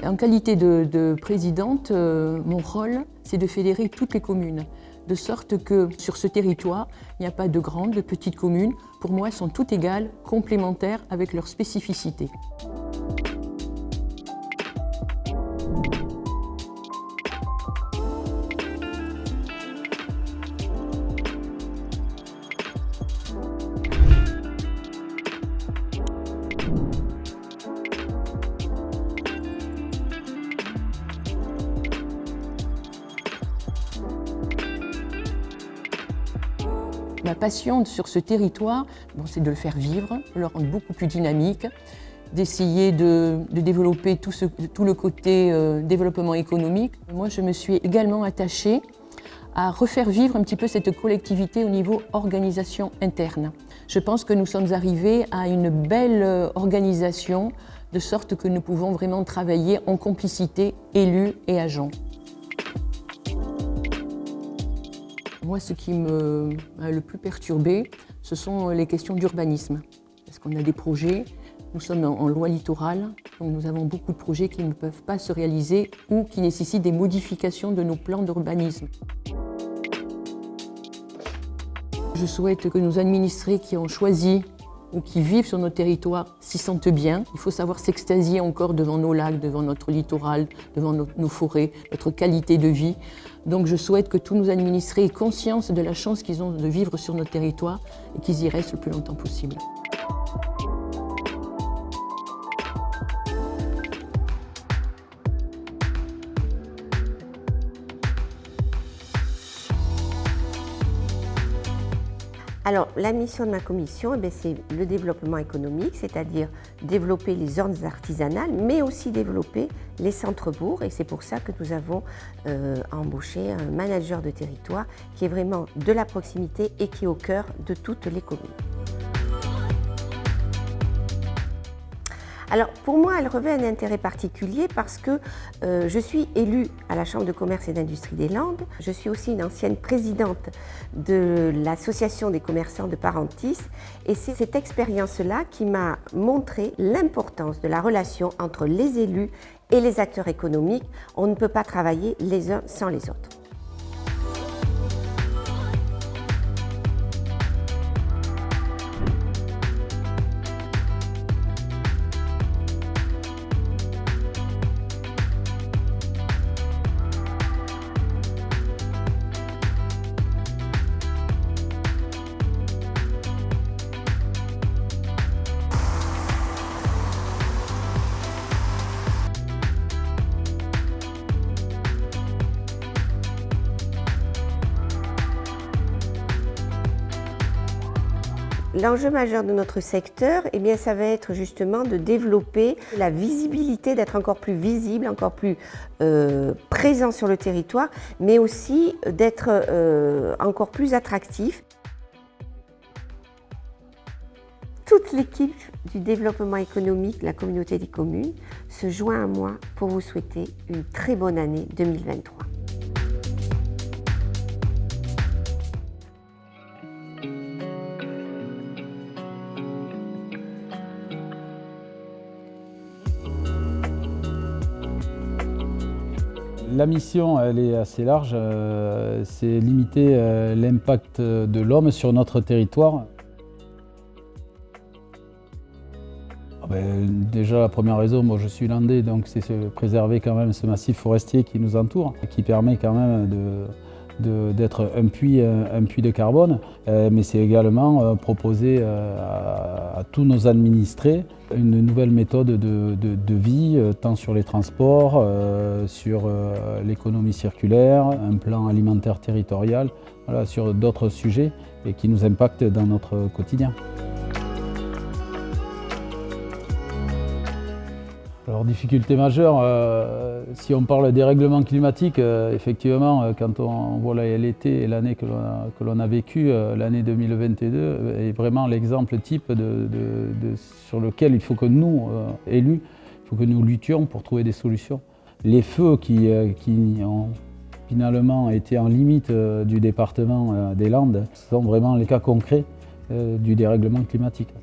En qualité de présidente, mon rôle, c'est de fédérer toutes les communes, de sorte que sur ce territoire, il n'y a pas de grandes, de petites communes. Pour moi, elles sont toutes égales, complémentaires avec leurs spécificités. Ma passion sur ce territoire, c'est de le faire vivre, de le rendre beaucoup plus dynamique, d'essayer de développer tout le côté développement économique. Moi, je me suis également attachée à refaire vivre un petit peu cette collectivité au niveau organisation interne. Je pense que nous sommes arrivés à une belle organisation, de sorte que nous pouvons vraiment travailler en complicité, élus et agents. Moi, ce qui m'a le plus perturbée, ce sont les questions d'urbanisme. Parce qu'on a des projets, nous sommes en loi littorale, donc nous avons beaucoup de projets qui ne peuvent pas se réaliser ou qui nécessitent des modifications de nos plans d'urbanisme. Je souhaite que nos administrés qui ont choisi ou qui vivent sur nos territoires s'y sentent bien. Il faut savoir s'extasier encore devant nos lacs, devant notre littoral, devant nos forêts, notre qualité de vie. Donc je souhaite que tous nos administrés aient conscience de la chance qu'ils ont de vivre sur notre territoire et qu'ils y restent le plus longtemps possible. Alors, la mission de ma commission, c'est le développement économique, c'est-à-dire développer les zones artisanales, mais aussi développer les centres-bourgs. Et c'est pour ça que nous avons embauché un manager de territoire qui est vraiment de la proximité et qui est au cœur de toutes les communes. Alors pour moi, elle revêt un intérêt particulier parce que je suis élue à la Chambre de commerce et d'industrie des Landes. Je suis aussi une ancienne présidente de l'association des commerçants de Parentis et c'est cette expérience-là qui m'a montré l'importance de la relation entre les élus et les acteurs économiques. On ne peut pas travailler les uns sans les autres. L'enjeu majeur de notre secteur, ça va être justement de développer la visibilité, d'être encore plus visible, encore plus présent sur le territoire, mais aussi d'être encore plus attractif. Toute l'équipe du développement économique de la communauté des communes se joint à moi pour vous souhaiter une très bonne année 2023. La mission, elle est assez large, c'est limiter l'impact de l'homme sur notre territoire. Déjà, la première raison, moi je suis landais, donc c'est préserver quand même ce massif forestier qui nous entoure, qui permet quand même d'être un puits de carbone, mais c'est également proposer à tous nos administrés une nouvelle méthode de vie, tant sur les transports, sur l'économie circulaire, un plan alimentaire territorial, voilà, sur d'autres sujets et qui nous impactent dans notre quotidien. Alors, difficulté majeure, si on parle des règlements climatiques, effectivement, quand on voit l'été et l'année que l'on a vécue, l'année 2022, est vraiment l'exemple type sur lequel il faut que nous, élus, il faut que nous luttions pour trouver des solutions. Les feux qui ont finalement été en limite du département des Landes sont vraiment les cas concrets du dérèglement climatique.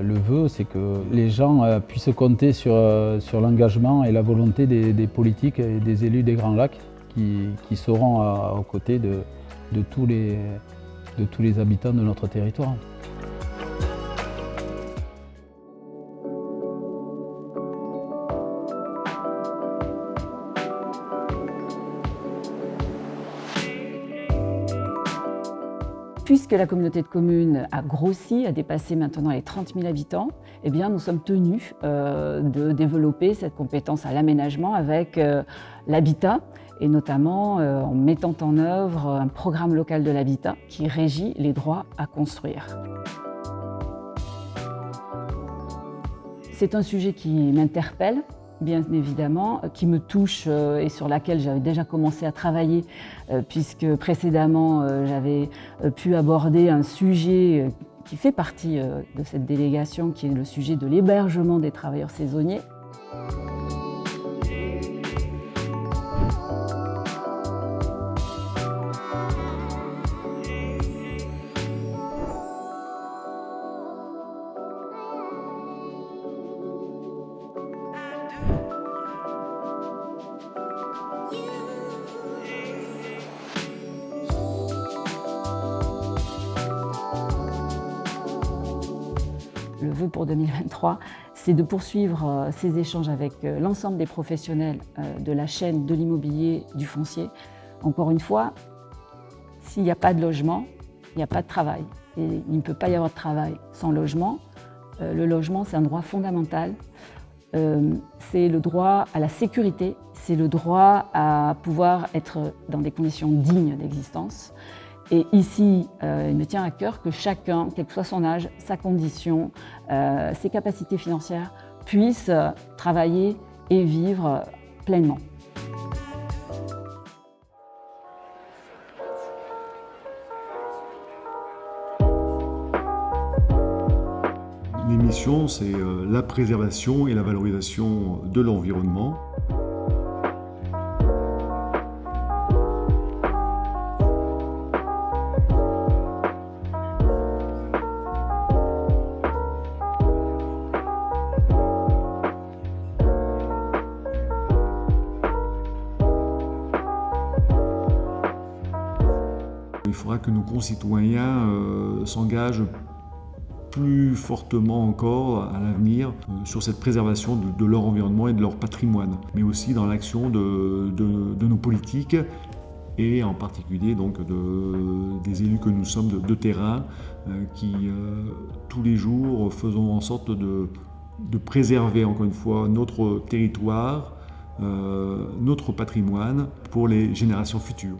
Le vœu, c'est que les gens puissent compter sur l'engagement et la volonté des politiques et des élus des Grands Lacs qui seront aux côtés de tous les habitants de notre territoire. Puisque la communauté de communes a grossi, a dépassé maintenant les 30 000 habitants, eh bien, nous sommes tenus de développer cette compétence à l'aménagement avec l'habitat et notamment en mettant en œuvre un programme local de l'habitat qui régit les droits à construire. C'est un sujet qui m'interpelle, bien évidemment, qui me touche et sur laquelle j'avais déjà commencé à travailler puisque précédemment j'avais pu aborder un sujet qui fait partie de cette délégation, qui est le sujet de l'hébergement des travailleurs saisonniers. Le vœu pour 2023, c'est de poursuivre ces échanges avec l'ensemble des professionnels de la chaîne de l'immobilier, du foncier. Encore une fois, s'il n'y a pas de logement, il n'y a pas de travail. Et il ne peut pas y avoir de travail sans logement. Le logement, c'est un droit fondamental. C'est le droit à la sécurité, c'est le droit à pouvoir être dans des conditions dignes d'existence. Et ici, il me tient à cœur que chacun, quel que soit son âge, sa condition, ses capacités financières, puisse travailler et vivre pleinement. L'émission, c'est la préservation et la valorisation de l'environnement. Il faudra que nos concitoyens s'engagent plus fortement encore à l'avenir sur cette préservation de leur environnement et de leur patrimoine, mais aussi dans l'action de nos politiques et en particulier donc des élus que nous sommes de terrain qui tous les jours faisons en sorte de préserver encore une fois notre territoire, notre patrimoine pour les générations futures.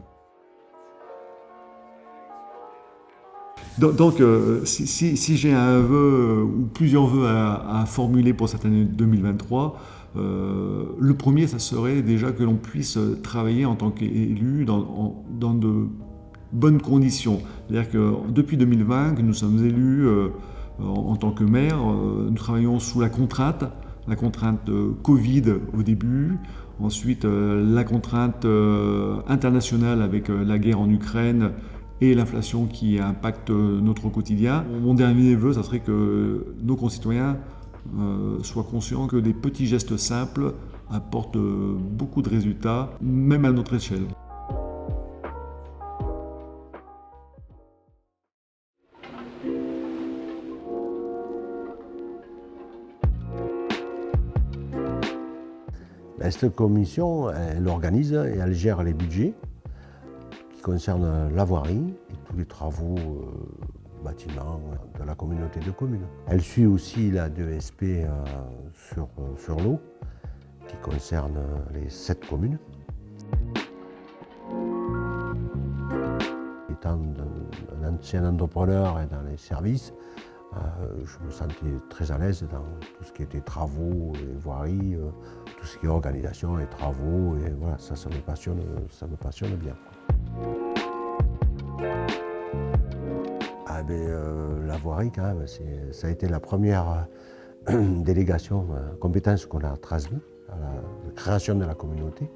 Donc, si j'ai un vœu ou plusieurs vœux à formuler pour cette année 2023, le premier, ça serait déjà que l'on puisse travailler en tant qu'élu dans de bonnes conditions. C'est-à-dire que depuis 2020, que nous sommes élus en tant que maire, nous travaillons sous la contrainte Covid au début, ensuite la contrainte internationale avec la guerre en Ukraine, et l'inflation qui impacte notre quotidien. Mon dernier vœu, ça serait que nos concitoyens soient conscients que des petits gestes simples apportent beaucoup de résultats, même à notre échelle. Cette commission, elle organise et elle gère les budgets concerne la voirie et tous les travaux bâtiments de la communauté de communes. Elle suit aussi la DESP sur l'eau qui concerne les 7 communes. Étant un ancien entrepreneur et dans les services, je me sentais très à l'aise dans tout ce qui était travaux et voiries, tout ce qui est organisation et travaux, et voilà, ça me passionne bien. La voirie, quand même, ça a été la première délégation, compétence qu'on a transmise à la création de la communauté.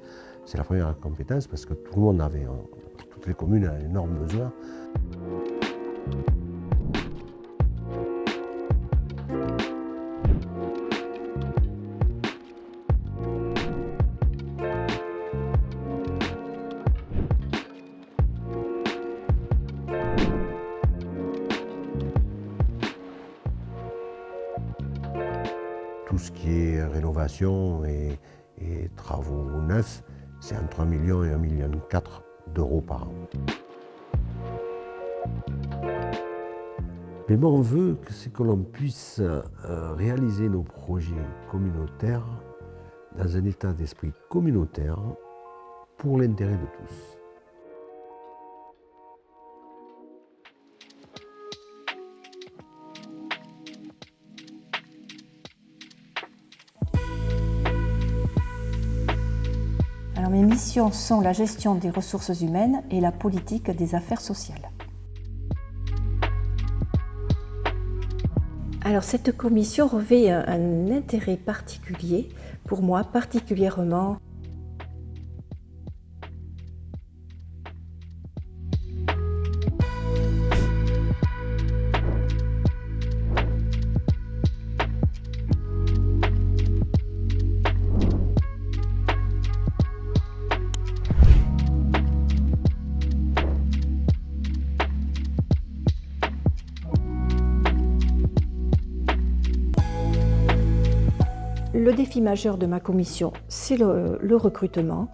C'est la première compétence parce que tout le monde avait, toutes les communes, un énorme besoin. tout ce qui est rénovation et travaux neufs, c'est entre 1 million et 1,4 million d'euros par an. Mais mon vœu, c'est que l'on puisse réaliser nos projets communautaires dans un état d'esprit communautaire pour l'intérêt de tous. Alors, mes missions sont la gestion des ressources humaines et la politique des affaires sociales. Alors, cette commission revêt un intérêt particulier pour moi, particulièrement. Le défi majeur de ma commission, c'est le recrutement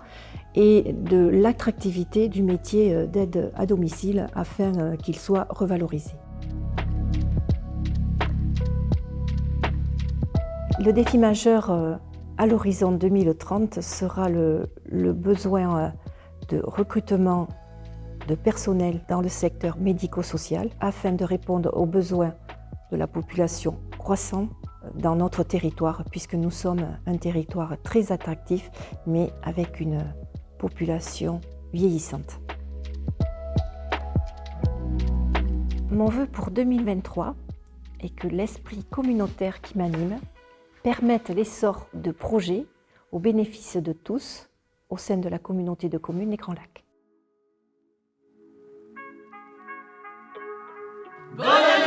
et de l'attractivité du métier d'aide à domicile afin qu'il soit revalorisé. Le défi majeur à l'horizon 2030 sera le besoin de recrutement de personnel dans le secteur médico-social afin de répondre aux besoins de la population croissante dans notre territoire, puisque nous sommes un territoire très attractif, mais avec une population vieillissante. Mon vœu pour 2023 est que l'esprit communautaire qui m'anime permette l'essor de projets au bénéfice de tous au sein de la communauté de communes des Grands Lacs. Bonne année!